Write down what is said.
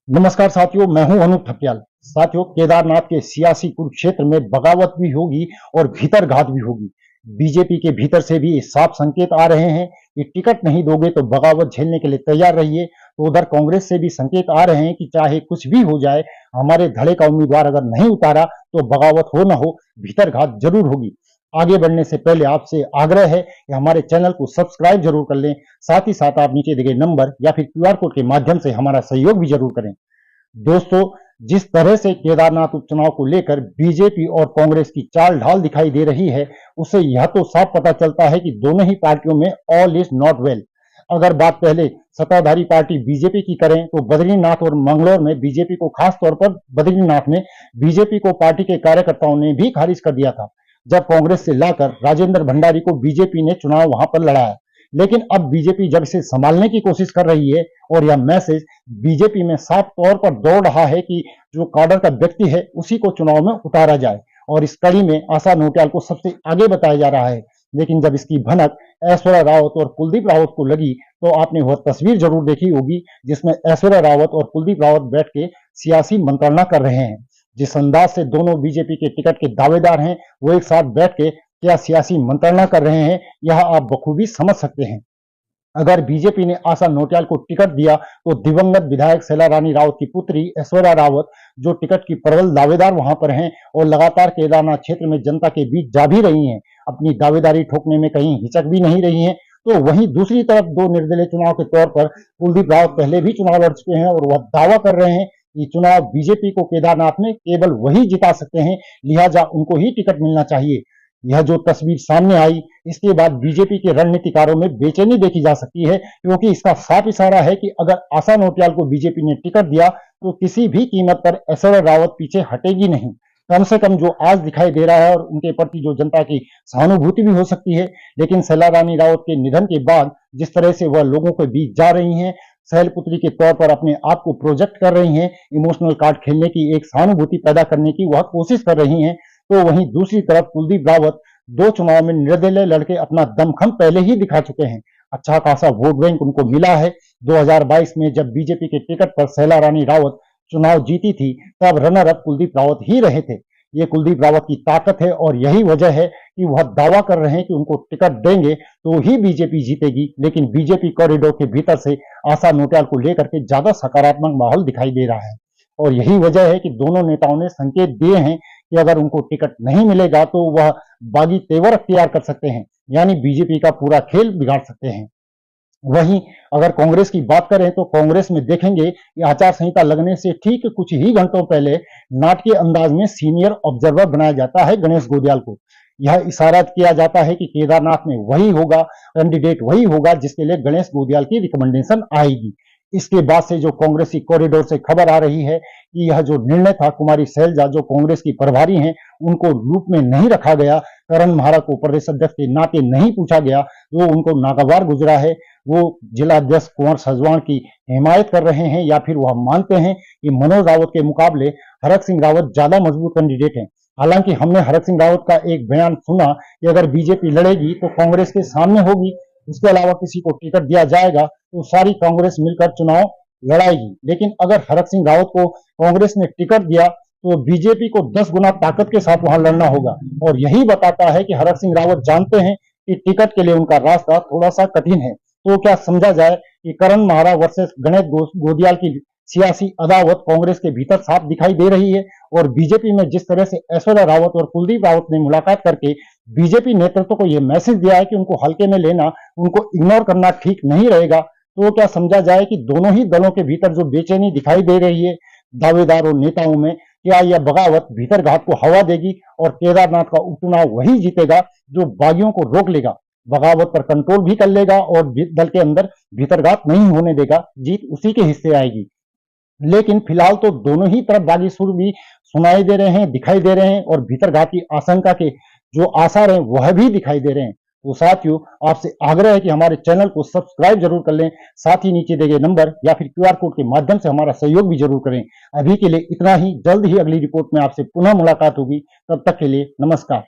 नमस्कार साथियों, मैं हूं अनूप ठकियाल। साथियों, केदारनाथ के सियासी कुरुक्षेत्र में बगावत भी होगी और भीतरघात भी होगी। बीजेपी के भीतर से भी साफ संकेत आ रहे हैं कि टिकट नहीं दोगे तो बगावत झेलने के लिए तैयार रहिए। तो उधर कांग्रेस से भी संकेत आ रहे हैं कि चाहे कुछ भी हो जाए, हमारे धड़े का उम्मीदवार अगर नहीं उतारा तो बगावत हो न हो, भीतरघात जरूर होगी। आगे बढ़ने से पहले आपसे आग्रह है कि हमारे चैनल को सब्सक्राइब जरूर कर लें। साथ ही साथ आप नीचे दिए गए नंबर या फिर क्यूआर कोड के माध्यम से हमारा सहयोग भी जरूर करें। दोस्तों, जिस तरह से केदारनाथ उपचुनाव को लेकर बीजेपी और कांग्रेस की चाल ढाल दिखाई दे रही है, उससे यह तो साफ पता चलता है कि दोनों ही पार्टियों में ऑल इज नॉट वेल। अगर बात पहले सत्ताधारी पार्टी बीजेपी की करें तो बद्रीनाथ और मंगलौर में बीजेपी को, खास तौर पर बद्रीनाथ में बीजेपी को पार्टी के कार्यकर्ताओं ने भी खारिज कर दिया था, जब कांग्रेस से लाकर राजेंद्र भंडारी को बीजेपी ने चुनाव वहां पर लड़ाया। लेकिन अब बीजेपी जब इसे संभालने की कोशिश कर रही है और यह मैसेज बीजेपी में साफ तौर पर दौड़ रहा है कि जो काडर का व्यक्ति है उसी को चुनाव में उतारा जाए, और इस कड़ी में आशा नोटियाल को सबसे आगे बताया जा रहा है। लेकिन जब इसकी भनक ऐश्वर्या रावत और कुलदीप रावत को लगी तो आपने वह तस्वीर जरूर देखी होगी जिसमें ऐश्वर्या रावत और कुलदीप रावत बैठ के सियासी मंत्रणा कर रहे हैं। जिस अंदाज से दोनों बीजेपी के टिकट के दावेदार हैं, वो एक साथ बैठ के क्या सियासी मंत्रणा कर रहे हैं, यह आप बखूबी समझ सकते हैं। अगर बीजेपी ने आशा नोटियाल को टिकट दिया तो दिवंगत विधायक शैला रानी रावत की पुत्री ऐश्वर्या रावत, जो टिकट की प्रबल दावेदार वहां पर हैं और लगातार केदारनाथ क्षेत्र में जनता के बीच जा भी रही हैं, अपनी दावेदारी ठोकने में कहीं हिचक भी नहीं रही हैं, तो वहीं दूसरी तरफ दो निर्दलीय चुनाव के तौर पर कुलदीप रावत पहले भी चुनाव लड़ चुके हैं और वह दावा कर रहे हैं कि चुनाव बीजेपी को केदारनाथ में केवल वही जिता सकते हैं, लिहाजा उनको ही टिकट मिलना चाहिए। यह जो तस्वीर सामने आई, इसके बाद बीजेपी के रणनीतिकारों में बेचैनी देखी जा सकती है, क्योंकि इसका साफ इशारा है कि अगर आशा नोटियाल को बीजेपी ने टिकट दिया तो किसी भी कीमत पर ऐश्वर्या रावत पीछे हटेगी नहीं। कम से कम जो आज दिखाई दे रहा है, और उनके प्रति जो जनता की सहानुभूति भी हो सकती है, लेकिन शैला रानी रावत के निधन के बाद जिस तरह से वह लोगों के बीच जा रही हैं, शैलपुत्री के तौर पर अपने आप को प्रोजेक्ट कर रही हैं, इमोशनल कार्ड खेलने की, एक सहानुभूति पैदा करने की वह कोशिश कर रही हैं, तो वहीं दूसरी तरफ कुलदीप रावत दो चुनाव में निर्दलीय लड़के अपना दमखम पहले ही दिखा चुके हैं। अच्छा खासा वोट बैंक उनको मिला है। 2022 में जब बीजेपी के टिकट पर शैला रानी रावत चुनाव जीती थी, तब रनर अप कुलदीप रावत ही रहे थे। ये कुलदीप रावत की ताकत है और यही वजह है कि वह दावा कर रहे हैं कि उनको टिकट देंगे तो ही बीजेपी जीतेगी। लेकिन बीजेपी कॉरिडोर के भीतर से आशा नोटियाल को लेकर के ज्यादा सकारात्मक माहौल दिखाई दे रहा है, और यही वजह है कि दोनों नेताओं ने संकेत दिए हैं कि अगर उनको टिकट नहीं मिलेगा तो वह बागी तेवर अख्तियार कर सकते हैं, यानी बीजेपी का पूरा खेल बिगाड़ सकते हैं। वहीं अगर कांग्रेस की बात करें तो कांग्रेस में देखेंगे कि आचार संहिता लगने से ठीक कुछ ही घंटों पहले नाटकीय अंदाज में सीनियर ऑब्जर्वर बनाया जाता है गणेश गोदियाल को। यह इशारा किया जाता है कि केदारनाथ में वही होगा, कैंडिडेट वही होगा जिसके लिए गणेश गोदियाल की रिकमेंडेशन आएगी। इसके बाद से जो कांग्रेसी कॉरिडोर से खबर आ रही है कि यह जो निर्णय था, कुमारी शैलजा जो कांग्रेस की प्रभारी हैं, उनको लूप में नहीं रखा गया, करण महारा को प्रदेश अध्यक्ष के नाते नहीं पूछा गया, वो उनको नागवार गुजरा है, वो जिला अध्यक्ष कुंवर सजवाण की हिमायत कर रहे हैं, या फिर वह मानते हैं कि मनोज रावत के मुकाबले हरक सिंह रावत ज्यादा मजबूत कैंडिडेट हैं। हालांकि हमने हरक सिंह रावत का एक बयान सुना कि अगर बीजेपी लड़ेगी तो कांग्रेस के सामने होगी, इसके अलावा किसी को टिकट दिया जाएगा तो सारी कांग्रेस मिलकर चुनाव लड़ाएगी। लेकिन अगर हरक सिंह रावत को कांग्रेस ने टिकट दिया तो बीजेपी को 10 गुना ताकत के साथ वहां लड़ना होगा, और यही बताता है कि हरक सिंह रावत जानते हैं कि टिकट के लिए उनका रास्ता थोड़ा सा कठिन है। तो क्या समझा जाए कि करण महारा वर्सेस गणेश गोदियाल की सियासी अदावत कांग्रेस के भीतर साफ दिखाई दे रही है, और बीजेपी में जिस तरह से ऐश्वर्या रावत और कुलदीप रावत ने मुलाकात करके बीजेपी नेतृत्व को यह मैसेज दिया है कि उनको हल्के में लेना, उनको इग्नोर करना ठीक नहीं रहेगा। तो क्या समझा जाए कि दोनों ही दलों के भीतर जो बेचैनी दिखाई दे रही है दावेदार और नेताओं में, क्या यह बगावत भीतरघात को हवा देगी और केदारनाथ का उपचुनाव वही जीतेगा जो बागियों को रोक लेगा, बगावत पर कंट्रोल भी कर लेगा और दल के अंदर भीतरघात नहीं होने देगा, जीत उसी के हिस्से आएगी। लेकिन फिलहाल तो दोनों ही तरफ बागी सुर भी सुनाई दे रहे हैं, दिखाई दे रहे हैं, और भीतरघात की आशंका के जो आसार हैं वह भी दिखाई दे रहे हैं। तो साथियों, आपसे आग्रह है कि हमारे चैनल को सब्सक्राइब जरूर कर लें, साथ ही नीचे दिए गए नंबर या फिर क्यूआर कोड के माध्यम से हमारा सहयोग भी जरूर करें। अभी के लिए इतना ही, जल्द ही अगली रिपोर्ट में आपसे पुनः मुलाकात होगी। तब तक के लिए नमस्कार।